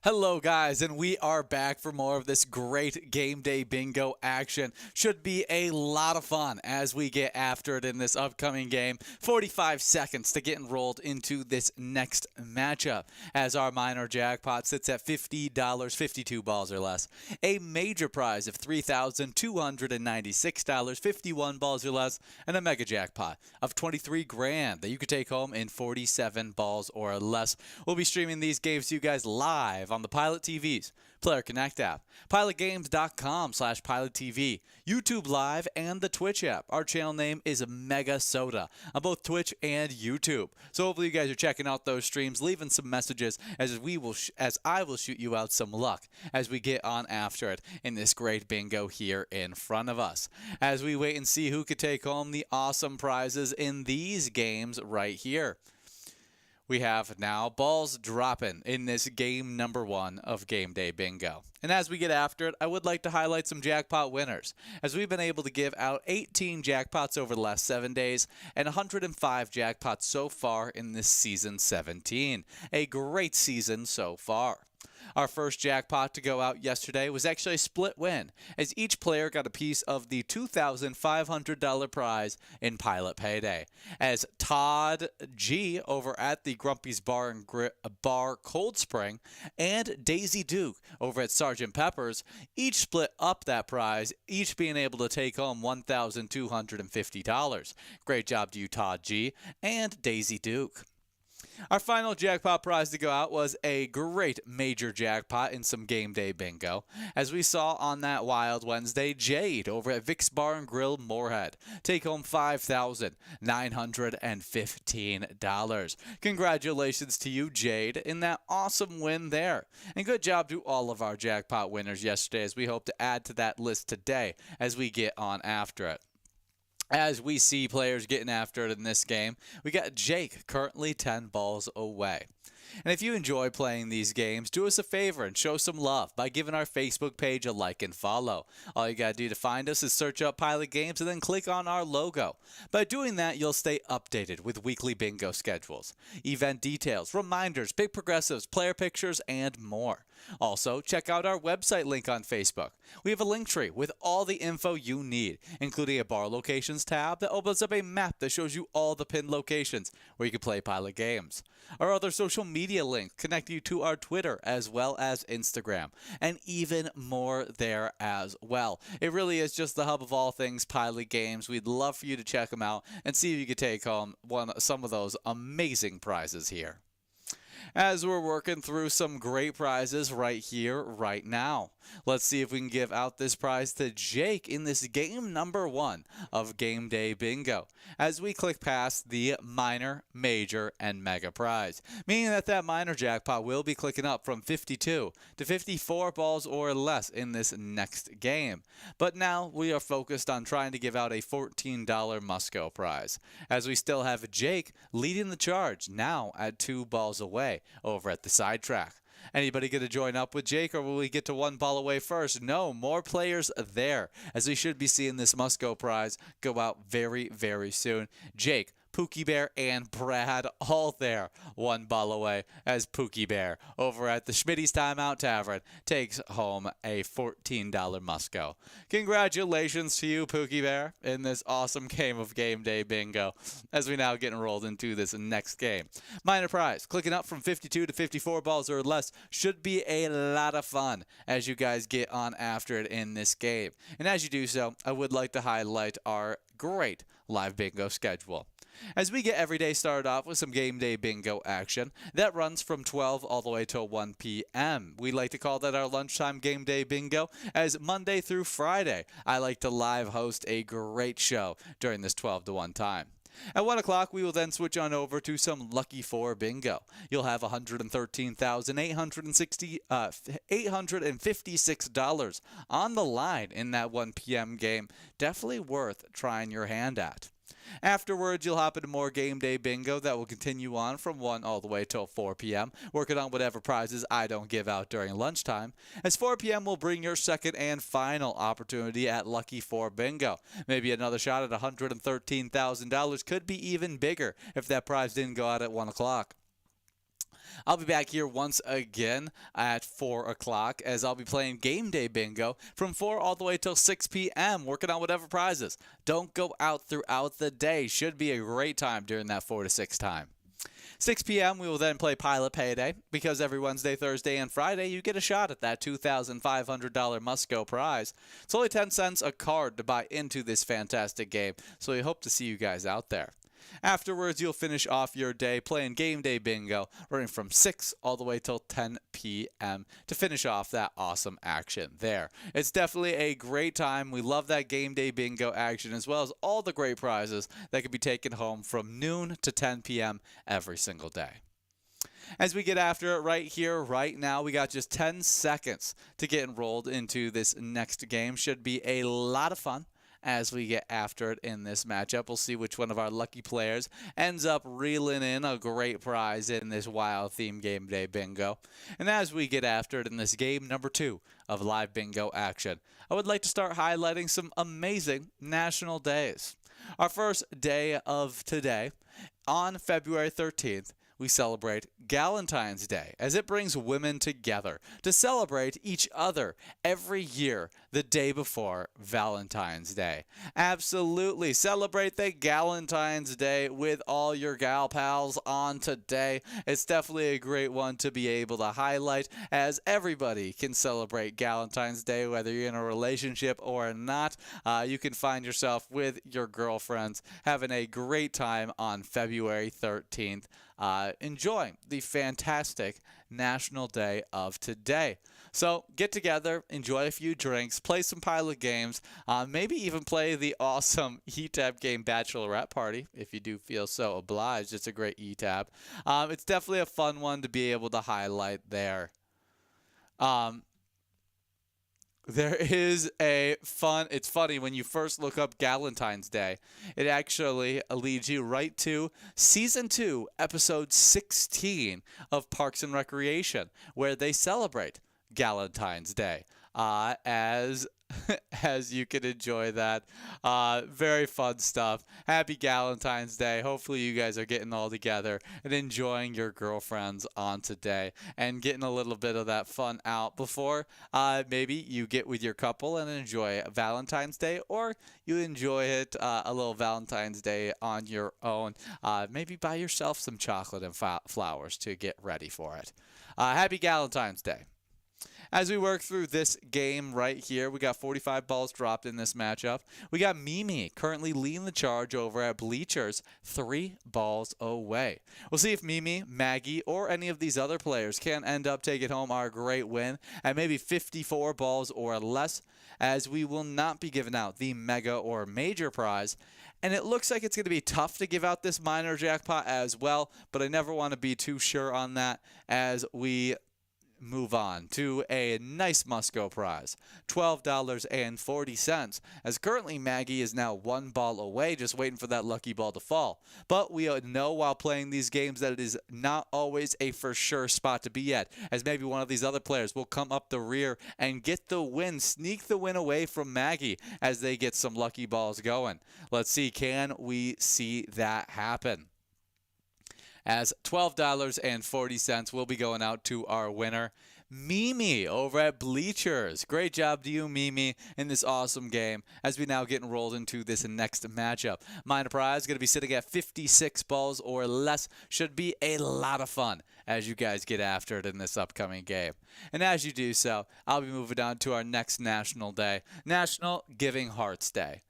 Hello guys, and we are back for more of this great game day bingo action. Should be a lot of fun as we get after it in this upcoming game. 45 seconds to get enrolled into this next matchup as our minor jackpot sits at $50, 52 balls or less. A major prize of $3,296, 51 balls or less, and a mega jackpot of 23 grand that you could take home in 47 balls or less. We'll be streaming these games to you guys live on the Pilot TV's Player Connect app, pilotgames.com/PilotTV, YouTube Live, and the Twitch app. Our channel name is MegaSota on both Twitch and YouTube. So hopefully you guys are checking out those streams, leaving some messages as I will shoot you out some luck as we get on after it in this great bingo here in front of us. As we wait and see who could take home the awesome prizes in these games right here. We have now balls dropping in this game number 1 of Game Day Bingo. And as we get after it, I would like to highlight some jackpot winners, as we've been able to give out 18 jackpots over the last 7 days and 105 jackpots so far in this season 17. A great season so far. Our first jackpot to go out yesterday was actually a split win, as each player got a piece of the $2,500 prize in Pilot Payday. As Todd G over at the Grumpy's Bar Cold Spring and Daisy Duke over at Sergeant Pepper's each split up that prize, each being able to take home $1,250. Great job to you, Todd G and Daisy Duke. Our final jackpot prize to go out was a great major jackpot in some game day bingo, as we saw on that Wild Wednesday, Jade over at Vic's Bar and Grill Moorhead take home $5,915. Congratulations to you, Jade, in that awesome win there. And good job to all of our jackpot winners yesterday, as we hope to add to that list today as we get on after it. As we see players getting after it in this game, we got Jake currently 10 balls away. And if you enjoy playing these games, do us a favor and show some love by giving our Facebook page a like and follow. All you got to do to find us is search up Pilot Games and then click on our logo. By doing that, you'll stay updated with weekly bingo schedules, event details, reminders, big progressives, player pictures, and more. Also, check out our website link on Facebook. We have a link tree with all the info you need, including a bar locations tab that opens up a map that shows you all the pinned locations where you can play Pilot Games. Our other social media links connect you to our Twitter as well as Instagram, and even more there as well. It really is just the hub of all things Pilot Games. We'd love for you to check them out and see if you could take home some of those amazing prizes here, as we're working through some great prizes right here, right now. Let's see if we can give out this prize to Jake in this game number 1 of Game Day Bingo, as we click past the minor, major, and mega prize, meaning that minor jackpot will be clicking up from 52 to 54 balls or less in this next game. But now we are focused on trying to give out a $14 Musco prize, as we still have Jake leading the charge now at 2 balls away over at the sidetrack. Anybody going to join up with Jake, or will we get to 1 ball away first? No, more players there, as we should be seeing this Musco prize go out very, very soon. Jake, Pookie Bear, and Brad all there, 1 ball away, as Pookie Bear over at the Schmitty's Timeout Tavern takes home a $14 Musco. Congratulations to you, Pookie Bear, in this awesome game of Game Day Bingo, as we now get enrolled into this next game. Minor prize, clicking up from 52 to 54 balls or less, should be a lot of fun as you guys get on after it in this game. And as you do so, I would like to highlight our great live bingo schedule, as we get every day started off with some game day bingo action that runs from 12 all the way till 1 p.m. We like to call that our lunchtime game day bingo, as Monday through Friday I like to live host a great show during this 12 to 1 time. At 1 o'clock, we will then switch on over to some Lucky 4 bingo. You'll have $113,856 on the line in that 1 p.m. game. Definitely worth trying your hand at. Afterwards, you'll hop into more game day bingo that will continue on from 1 all the way till 4 p.m., working on whatever prizes I don't give out during lunchtime, as 4 p.m. will bring your second and final opportunity at Lucky 4 Bingo. Maybe another shot at $113,000, could be even bigger if that prize didn't go out at 1 o'clock. I'll be back here once again at 4 o'clock as I'll be playing Game Day Bingo from 4 all the way till 6 p.m., working on whatever prizes. Don't go out throughout the day. Should be a great time during that 4 to 6 time. 6 p.m. we will then play Pilot Payday because every Wednesday, Thursday, and Friday you get a shot at that $2,500 must-go prize. It's only 10 cents a card to buy into this fantastic game, so we hope to see you guys out there. Afterwards, you'll finish off your day playing Game Day Bingo, running from 6 all the way till 10 p.m. to finish off that awesome action there. It's definitely a great time. We love that Game Day Bingo action as well as all the great prizes that can be taken home from noon to 10 p.m. every single day. As we get after it right here, right now, we got just 10 seconds to get enrolled into this next game. Should be a lot of fun. As we get after it in this matchup, we'll see which one of our lucky players ends up reeling in a great prize in this wild theme Game Day Bingo. And as we get after it in this game number 2 of live bingo action, I would like to start highlighting some amazing national days. Our first day of today, on February 13th, we celebrate Galentine's Day, as it brings women together to celebrate each other every year the day before Valentine's Day. Absolutely celebrate the Galentine's Day with all your gal pals on today. It's definitely a great one to be able to highlight, as everybody can celebrate Galentine's Day, whether you're in a relationship or not. You can find yourself with your girlfriends having a great time on February 13th. Enjoying the fantastic National Day of today. So get together, enjoy a few drinks, play some pilot games, maybe even play the awesome E-Tab game Bachelorette Party if you do feel so obliged. It's a great E-Tab. It's definitely a fun one to be able to highlight there. There is it's funny when you first look up Galentine's Day, it actually leads you right to Season 2, Episode 16 of Parks and Recreation, where they celebrate Galentine's Day. As you can enjoy that. Very fun stuff. Happy Galentine's Day. Hopefully you guys are getting all together and enjoying your girlfriends on today and getting a little bit of that fun out before maybe you get with your couple and enjoy Valentine's Day, or you enjoy it a little Valentine's Day on your own. Maybe buy yourself some chocolate and flowers to get ready for it. Happy Galentine's Day. As we work through this game right here, we got 45 balls dropped in this matchup. We got Mimi currently leading the charge over at Bleachers, 3 balls away. We'll see if Mimi, Maggie, or any of these other players can end up taking home our great win at maybe 54 balls or less, as we will not be giving out the mega or major prize. And it looks like it's going to be tough to give out this minor jackpot as well, but I never want to be too sure on that as we move on to a nice must-go prize, $12.40, as currently Maggie is now 1 ball away, just waiting for that lucky ball to fall. But we know while playing these games that it is not always a for sure spot to be at, as maybe one of these other players will come up the rear and get the win, sneak the win away from Maggie as they get some lucky balls going. Let's see, can we see that happen? As $12.40 will be going out to our winner, Mimi over at Bleachers. Great job to you, Mimi, in this awesome game as we now get enrolled into this next matchup. Minor prize going to be sitting at 56 balls or less. Should be a lot of fun as you guys get after it in this upcoming game. And as you do so, I'll be moving on to our next national day, National Giving Hearts Day.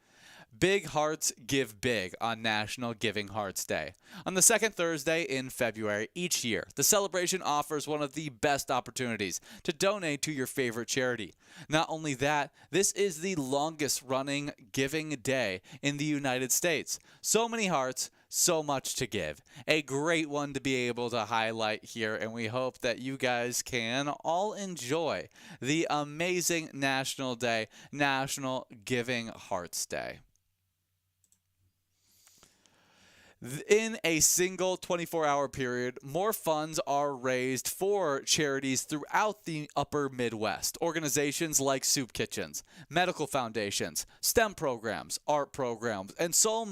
Big hearts give big on National Giving Hearts Day. On the second Thursday in February each year, the celebration offers one of the best opportunities to donate to your favorite charity. Not only that, this is the longest running giving day in the United States. So many hearts, so much to give. A great one to be able to highlight here, and we hope that you guys can all enjoy the amazing National Day, National Giving Hearts Day. In a single 24-hour period, more funds are raised for charities throughout the upper Midwest. Organizations like soup kitchens, medical foundations, STEM programs, art programs, and so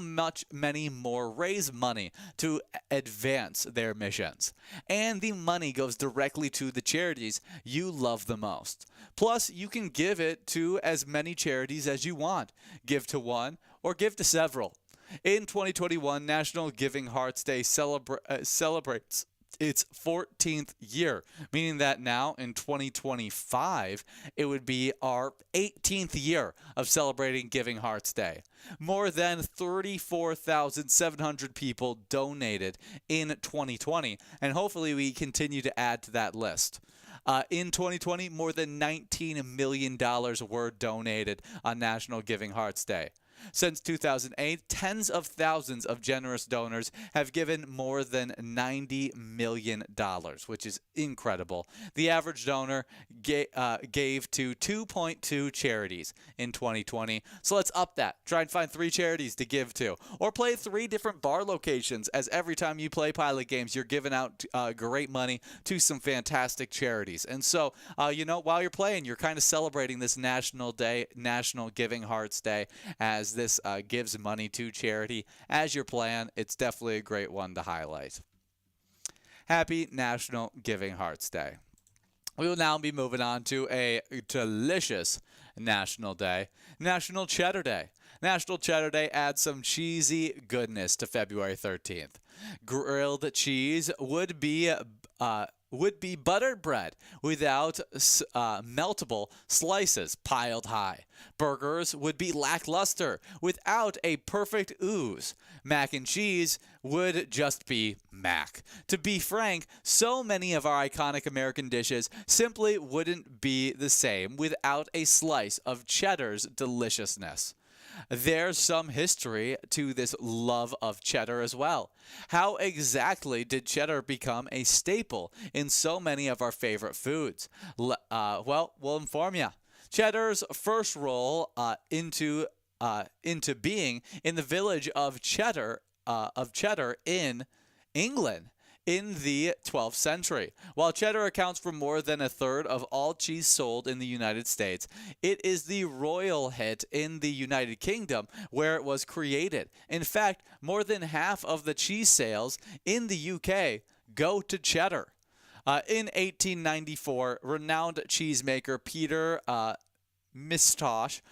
many more raise money to advance their missions. And the money goes directly to the charities you love the most. Plus, you can give it to as many charities as you want. Give to one or give to several. In 2021, National Giving Hearts Day celebrates its 14th year, meaning that now in 2025, it would be our 18th year of celebrating Giving Hearts Day. More than 34,700 people donated in 2020, and hopefully we continue to add to that list. In 2020, more than $19 million were donated on National Giving Hearts Day. Since 2008, tens of thousands of generous donors have given more than $90 million, which is incredible. The average donor gave to 2.2 charities in 2020. So let's up that. Try and find 3 charities to give to. Or play 3 different bar locations, as every time you play pilot games, you're giving out great money to some fantastic charities. And so, while you're playing, you're kind of celebrating this National Giving Hearts Day, as this gives money to charity. As your plan, it's definitely a great one to highlight. Happy National Giving Hearts Day. We will now be moving on to a delicious national day, National Cheddar Day. National Cheddar Day adds some cheesy goodness to February 13th. Grilled cheese would be buttered bread without meltable slices piled high. Burgers would be lackluster without a perfect ooze. Mac and cheese would just be mac. To be frank, so many of our iconic American dishes simply wouldn't be the same without a slice of cheddar's deliciousness. There's some history to this love of cheddar as well. How exactly did cheddar become a staple in so many of our favorite foods? Well, we'll inform you. Cheddar's first role into being in the village of Cheddar in England in the 12th century. While cheddar accounts for more than a third of all cheese sold in the United States, it is the royal hit in the United Kingdom where it was created. In fact, more than half of the cheese sales in the UK go to cheddar. In 1894, renowned cheesemaker Peter Mistosh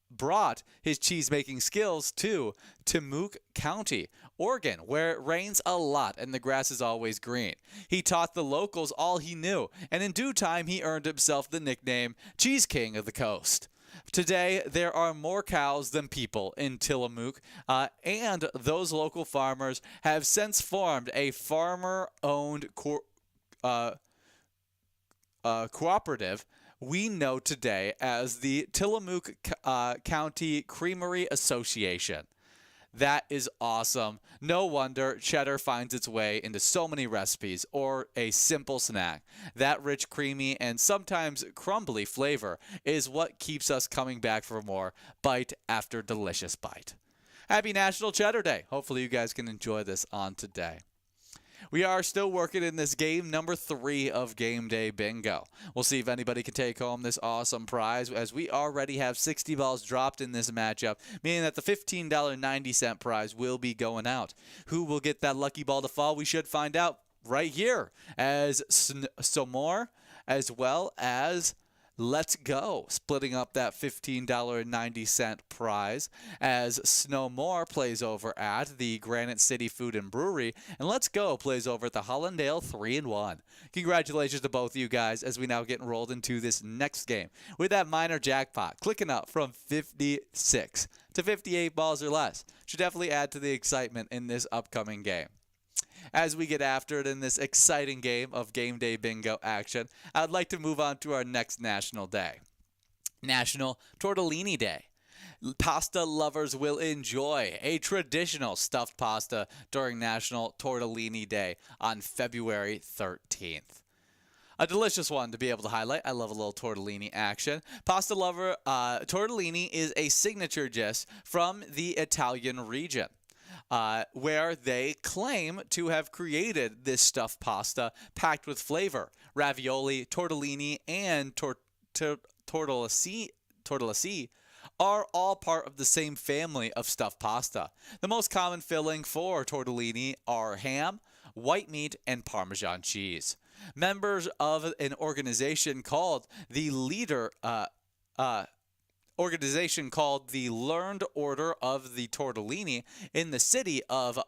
brought his cheese-making skills to Timucua County, Oregon, where it rains a lot and the grass is always green. He taught the locals all he knew, and in due time he earned himself the nickname Cheese King of the Coast. Today, there are more cows than people in Tillamook, and those local farmers have since formed a farmer-owned cooperative we know today as the Tillamook County Creamery Association. That is awesome. No wonder cheddar finds its way into so many recipes or a simple snack. That rich, creamy, and sometimes crumbly flavor is what keeps us coming back for more bite after delicious bite. Happy National Cheddar Day. Hopefully you guys can enjoy this on today. We are still working in this game number 3 of Game Day Bingo. We'll see if anybody can take home this awesome prize, as we already have 60 balls dropped in this matchup, meaning that the $15.90 prize will be going out. Who will get that lucky ball to fall? We should find out right here, as Somore, as well as Let's Go, splitting up that $15.90 prize, as Snowmore plays over at the Granite City Food and Brewery, and Let's Go plays over at the Hollandale 3-1. Congratulations to both of you guys, as we now get enrolled into this next game with that minor jackpot clicking up from 56 to 58 balls or less. Should definitely add to the excitement in this upcoming game. As we get after it in this exciting game of Game Day Bingo action, I'd like to move on to our next national day, National Tortellini Day. Pasta lovers will enjoy a traditional stuffed pasta during National Tortellini Day on February 13th. A delicious one to be able to highlight. I love a little tortellini action. Pasta lover, tortellini is a signature dish from the Italian region. where they claim to have created this stuffed pasta packed with flavor. Ravioli, tortellini, and tortellini are all part of the same family of stuffed pasta. The most common filling for tortellini are ham, white meat, and Parmesan cheese. Members of an organization called the Learned Order of the Tortellini in the city of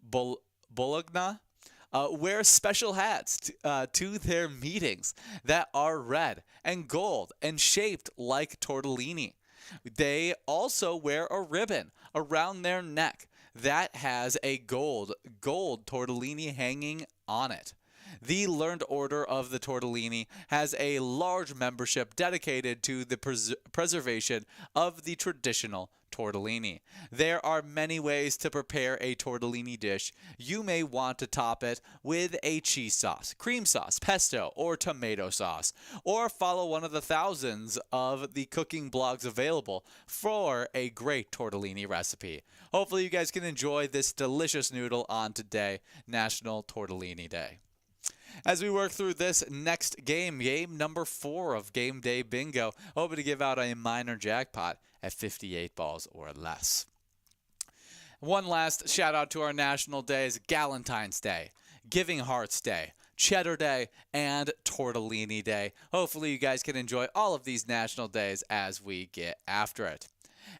Bologna wear special hats to their meetings that are red and gold and shaped like tortellini. They also wear a ribbon around their neck that has a gold tortellini hanging on it. The Learned Order of the Tortellini has a large membership dedicated to the preservation of the traditional tortellini. There are many ways to prepare a tortellini dish. You may want to top it with a cheese sauce, cream sauce, pesto, or tomato sauce, or follow one of the thousands of the cooking blogs available for a great tortellini recipe. Hopefully you guys can enjoy this delicious noodle on today, National Tortellini Day. As we work through this next game number 4 of Game Day Bingo, hoping to give out a minor jackpot at 58 balls or less. One last shout out to our national days: Galentine's Day, Giving Hearts Day, Cheddar Day, and Tortellini Day. Hopefully you guys can enjoy all of these national days as we get after it.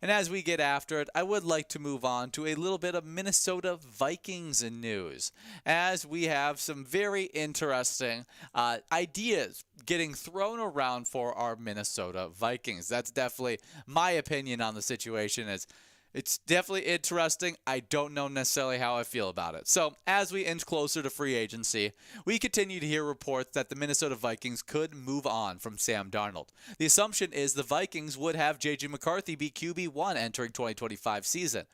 And as we get after it, I would like to move on to a little bit of Minnesota Vikings news, as we have some very interesting ideas getting thrown around for our Minnesota Vikings. That's definitely my opinion on the situation. It's definitely interesting. I don't know necessarily how I feel about it. So as we inch closer to free agency, we continue to hear reports that the Minnesota Vikings could move on from Sam Darnold. The assumption is the Vikings would have J.J. McCarthy be QB1 entering 2025 season.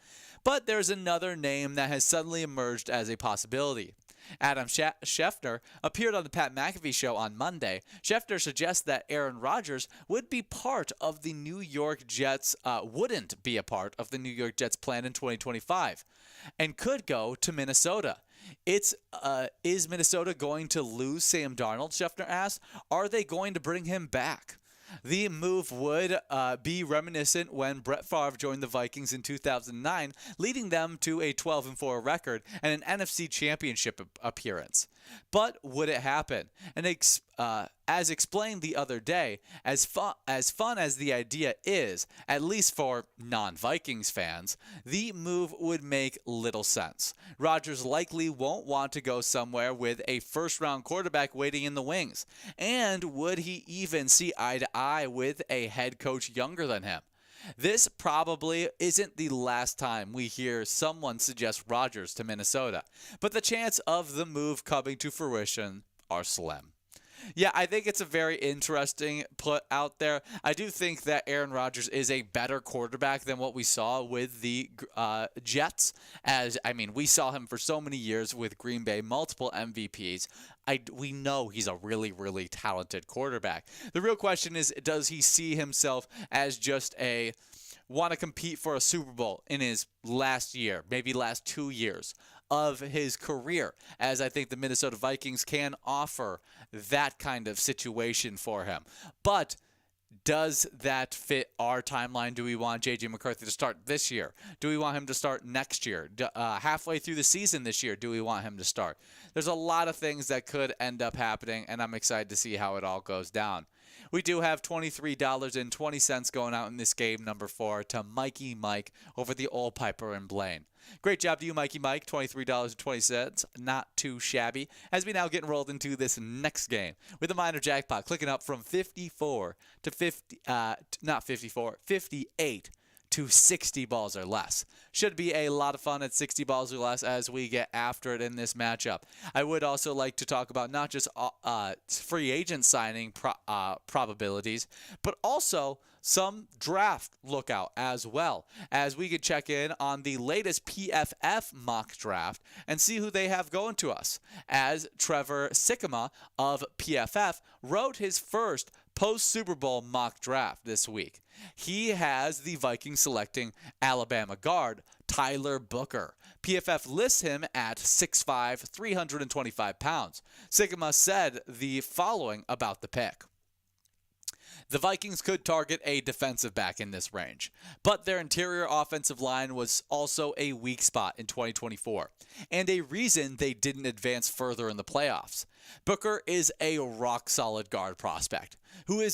But there's another name that has suddenly emerged as a possibility. Adam Schefter appeared on the Pat McAfee show on Monday. Schefter suggests that Aaron Rodgers would be part of the New York Jets, wouldn't be a part of the New York Jets plan in 2025, and could go to Minnesota. Is Minnesota going to lose Sam Darnold? Schefter asked. Are they going to bring him back? The move would be reminiscent when Brett Favre joined the Vikings in 2009, leading them to a 12-4 record and an NFC Championship appearance. But would it happen? And as explained the other day, as fun as the idea is, at least for non-Vikings fans, the move would make little sense. Rodgers likely won't want to go somewhere with a first-round quarterback waiting in the wings. And would he even see eye to eye with a head coach younger than him? This probably isn't the last time we hear someone suggest Rodgers to Minnesota, but the chance of the move coming to fruition are slim. Yeah, I think it's a very interesting put out there. I do think that Aaron Rodgers is a better quarterback than what we saw with the Jets. We saw him for so many years with Green Bay, multiple MVPs. We know he's a really, really talented quarterback. The real question is, does he see himself as just want to compete for a Super Bowl in his last year, maybe last 2 years of his career, as I think the Minnesota Vikings can offer that kind of situation for him. But does that fit our timeline? Do we want J.J. McCarthy to start this year? Do we want him to start next year? Halfway through the season this year, do we want him to start? There's a lot of things that could end up happening, and I'm excited to see how it all goes down. We do have $23.20 going out in this game number 4 to Mikey Mike over the Old Piper and Blaine. Great job to you, Mikey Mike. $23.20. Not too shabby. As we now get enrolled into this next game with a minor jackpot clicking up from 58 to 60 balls or less. Should be a lot of fun at 60 balls or less as we get after it in this matchup. I would also like to talk about not just free agent signing probabilities, but also some draft lookout as well, as we could check in on the latest PFF mock draft and see who they have going to us, as Trevor Sikkema of PFF wrote his first post-Super Bowl mock draft this week. He has the Vikings selecting Alabama guard Tyler Booker. PFF lists him at 6'5", 325 pounds. Sigma said the following about the pick. The Vikings could target a defensive back in this range, but their interior offensive line was also a weak spot in 2024, and a reason they didn't advance further in the playoffs. Booker is a rock-solid guard prospect who is